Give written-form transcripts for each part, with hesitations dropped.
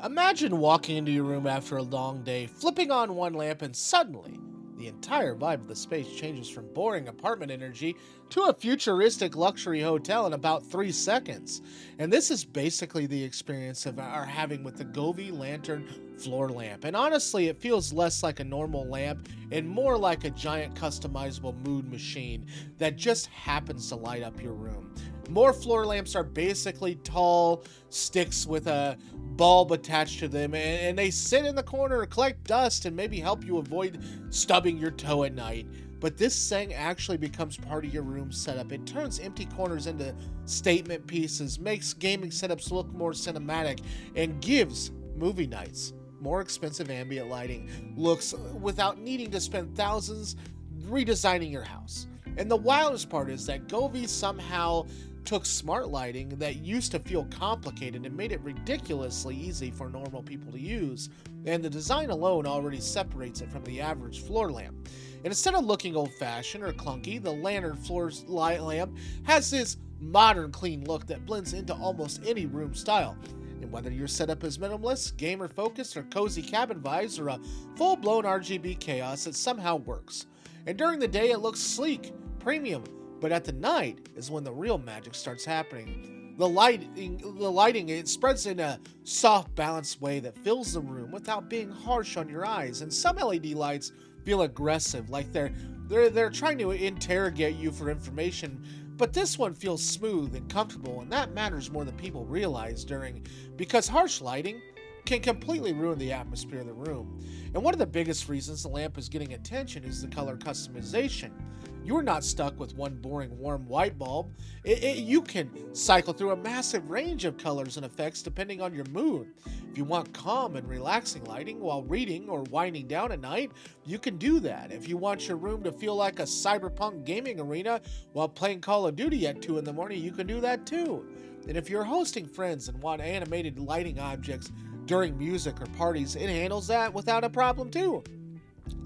Imagine walking into your room after a long day, flipping on one lamp, and suddenly the entire vibe of the space changes from boring apartment energy to a futuristic luxury hotel in about 3 seconds. And this is basically the experience of our having with the Govee Lantern Floor Lamp. And honestly, it feels less like a normal lamp and more like a giant customizable mood machine that just happens to light up your room. More floor lamps are basically tall sticks with a bulb attached to them, and they sit in the corner, collect dust, and maybe help you avoid stubbing your toe at night. But this thing actually becomes part of your room setup. It turns empty corners into statement pieces, makes gaming setups look more cinematic, and gives movie nights more expensive ambient lighting looks without needing to spend thousands redesigning your house. And the wildest part is that Govee somehow took smart lighting that used to feel complicated and made it ridiculously easy for normal people to use, and the design alone already separates it from the average floor lamp. And instead of looking old-fashioned or clunky, the Lantern Floor Lamp has this modern, clean look that blends into almost any room style. And whether your setup is minimalist, gamer-focused, or cozy cabin vibes, or a full-blown RGB chaos, it somehow works. And during the day, it looks sleek, premium, but at the night is when the real magic starts happening. The lighting, it spreads in a soft, balanced way that fills the room without being harsh on your eyes. And some LED lights feel aggressive, like they're trying to interrogate you for information. But this one feels smooth and comfortable, and that matters more than people realize because harsh lighting can completely ruin the atmosphere of the room. And one of the biggest reasons the lamp is getting attention is the color customization. You're not stuck with one boring warm white bulb. You can cycle through a massive range of colors and effects depending on your mood. If you want calm and relaxing lighting while reading or winding down at night, you can do that. If you want your room to feel like a cyberpunk gaming arena while playing Call of Duty at 2 in the morning, you can do that too. And if you're hosting friends and want animated lighting objects during music or parties, it handles that without a problem too.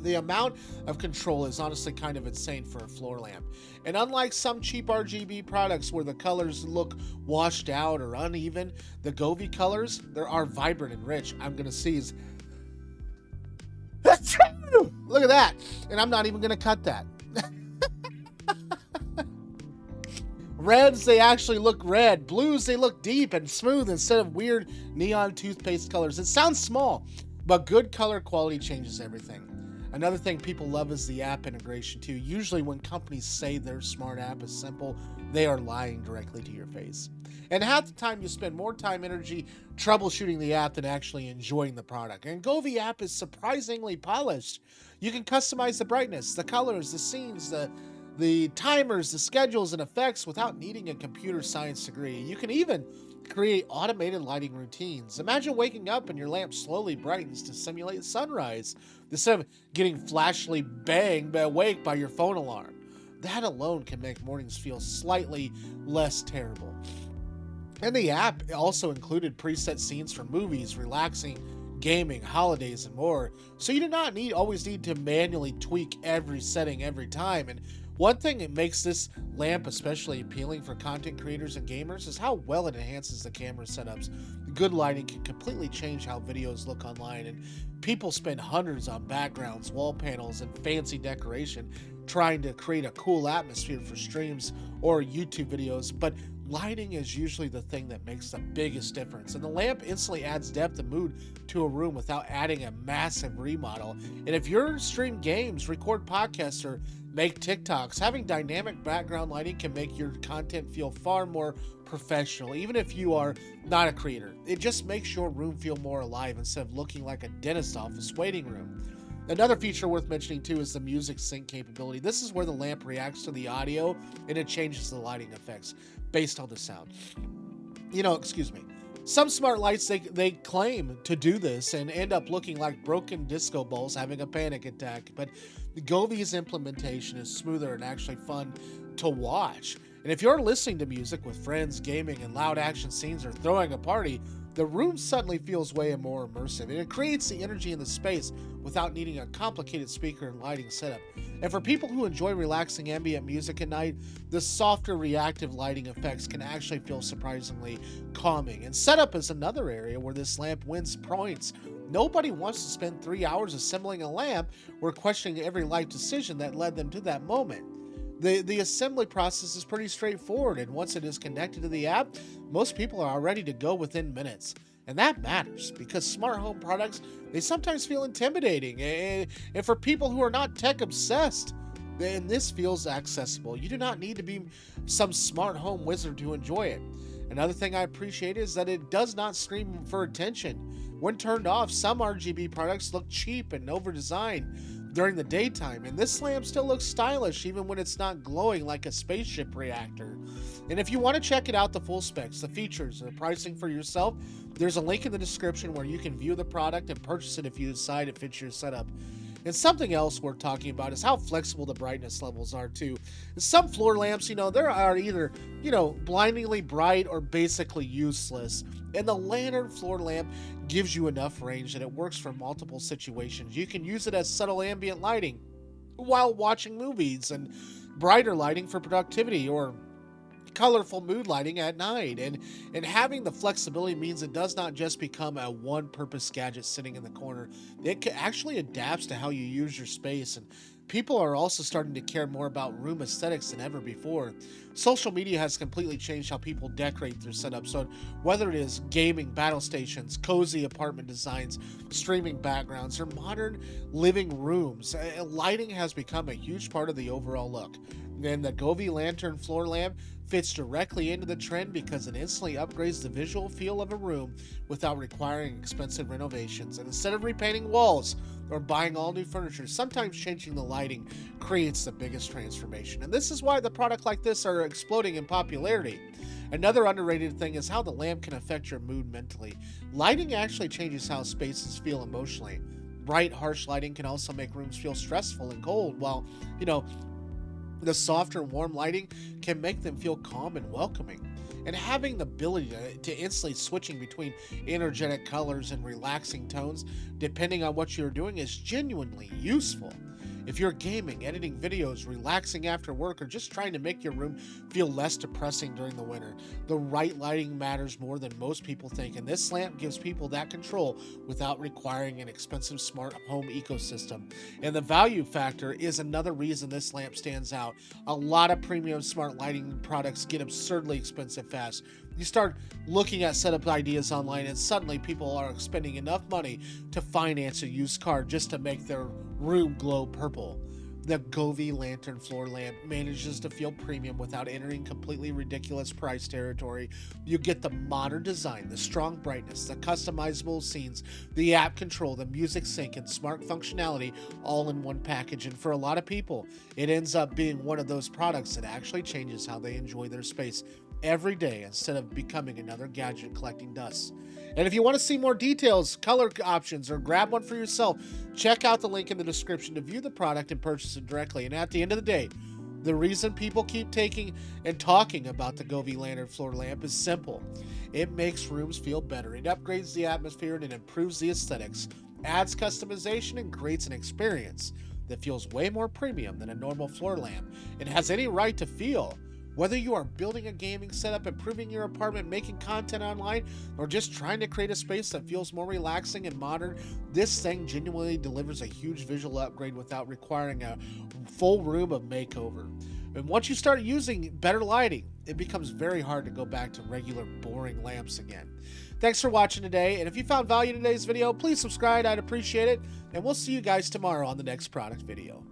The amount of control is honestly kind of insane for a floor lamp. And unlike some cheap RGB products where the colors look washed out or uneven, the Govee colors, they are vibrant and rich. I'm going to seize. Look at that. And I'm not even going to cut that. Reds, they actually look red. Blues, they look deep and smooth instead of weird neon toothpaste colors. It sounds small, but good color quality changes everything. Another thing people love is the app integration too. Usually when companies say their smart app is simple, they are lying directly to your face. And half the time you spend more time and energy troubleshooting the app than actually enjoying the product. And Govee app is surprisingly polished. You can customize the brightness, the colors, the scenes, the timers, the schedules, and effects without needing a computer science degree. You can even create automated lighting routines. Imagine waking up and your lamp slowly brightens to simulate sunrise instead of getting flashily banged awake by your phone alarm. That alone can make mornings feel slightly less terrible. And the app also included preset scenes for movies, relaxing, gaming, holidays, and more. So you do not always need to manually tweak every setting every time. And one thing that makes this lamp especially appealing for content creators and gamers is how well it enhances the camera setups. Good lighting can completely change how videos look online, and people spend hundreds on backgrounds, wall panels, and fancy decoration trying to create a cool atmosphere for streams or YouTube videos, but lighting is usually the thing that makes the biggest difference. And the lamp instantly adds depth and mood to a room without adding a massive remodel. And if you're stream games, record podcasts, or make TikToks, having dynamic background lighting can make your content feel far more professional, even if you are not a creator. It just makes your room feel more alive instead of looking like a dentist office waiting room. Another feature worth mentioning too is the music sync capability. This is where the lamp reacts to the audio and it changes the lighting effects based on the sound. Excuse me. Some smart lights, they claim to do this and end up looking like broken disco balls having a panic attack. But Govee's implementation is smoother and actually fun to watch. And if you're listening to music with friends, gaming, and loud action scenes, or throwing a party, the room suddenly feels way more immersive, and it creates the energy in the space without needing a complicated speaker and lighting setup. And for people who enjoy relaxing ambient music at night, the softer reactive lighting effects can actually feel surprisingly calming. And setup is another area where this lamp wins points. Nobody wants to spend 3 hours assembling a lamp or questioning every life decision that led them to that moment. The assembly process is pretty straightforward, and once it is connected to the app, most people are ready to go within minutes. And that matters because smart home products, they sometimes feel intimidating. And for people who are not tech obsessed, then this feels accessible. You do not need to be some smart home wizard to enjoy it. Another thing I appreciate is that it does not scream for attention. When turned off, some RGB products look cheap and over-designed during the daytime, and this lamp still looks stylish even when it's not glowing like a spaceship reactor. And if you want to check it out, the full specs, the features, and the pricing for yourself, there's a link in the description where you can view the product and purchase it if you decide it fits your setup. And something else worth talking about is how flexible the brightness levels are too. Some floor lamps, there are either, blindingly bright or basically useless. And the Lantern Floor Lamp gives you enough range that it works for multiple situations. You can use it as subtle ambient lighting while watching movies, and brighter lighting for productivity, or colorful mood lighting at night. And having the flexibility means it does not just become a one-purpose gadget sitting in the corner. It actually adapts to how you use your space, and people are also starting to care more about room aesthetics than ever before. Social media has completely changed how people decorate their setup. So whether it is gaming battle stations, cozy apartment designs, streaming backgrounds, or modern living rooms, lighting has become a huge part of the overall look. And the Govee Lantern Floor Lamp fits directly into the trend because it instantly upgrades the visual feel of a room without requiring expensive renovations. And instead of repainting walls or buying all new furniture, sometimes changing the lighting creates the biggest transformation. And this is why the product like this are exploding in popularity. Another underrated thing is how the lamp can affect your mood mentally. Lighting actually changes how spaces feel emotionally. Bright, harsh lighting can also make rooms feel stressful and cold, while, the softer, warm lighting can make them feel calm and welcoming. And having the ability to instantly switching between energetic colors and relaxing tones, depending on what you're doing, is genuinely useful. If you're gaming, editing videos, relaxing after work, or just trying to make your room feel less depressing during the winter, the right lighting matters more than most people think, and this lamp gives people that control without requiring an expensive smart home ecosystem. And the value factor is another reason this lamp stands out. A lot of premium smart lighting products get absurdly expensive fast. You start looking at setup ideas online, and suddenly people are spending enough money to finance a used car just to make their room glow purple. The Govee Lantern Floor Lamp manages to feel premium without entering completely ridiculous price territory. You get the modern design, the strong brightness, the customizable scenes, the app control, the music sync, and smart functionality all in one package. And for a lot of people, it ends up being one of those products that actually changes how they enjoy their space every day instead of becoming another gadget collecting dust. And if you want to see more details, color options, or grab one for yourself, check out the link in the description to view the product and purchase it directly. And at the end of the day, the reason people keep taking and talking about the Govee Lantern Floor Lamp is simple. It makes rooms feel better, it upgrades the atmosphere, and it improves the aesthetics, adds customization, and creates an experience that feels way more premium than a normal floor lamp. It has any right to feel. Whether you are building a gaming setup, improving your apartment, making content online, or just trying to create a space that feels more relaxing and modern, this thing genuinely delivers a huge visual upgrade without requiring a full room of makeover. And once you start using better lighting, it becomes very hard to go back to regular boring lamps again. Thanks for watching today, and if you found value in today's video, please subscribe, I'd appreciate it, and we'll see you guys tomorrow on the next product video.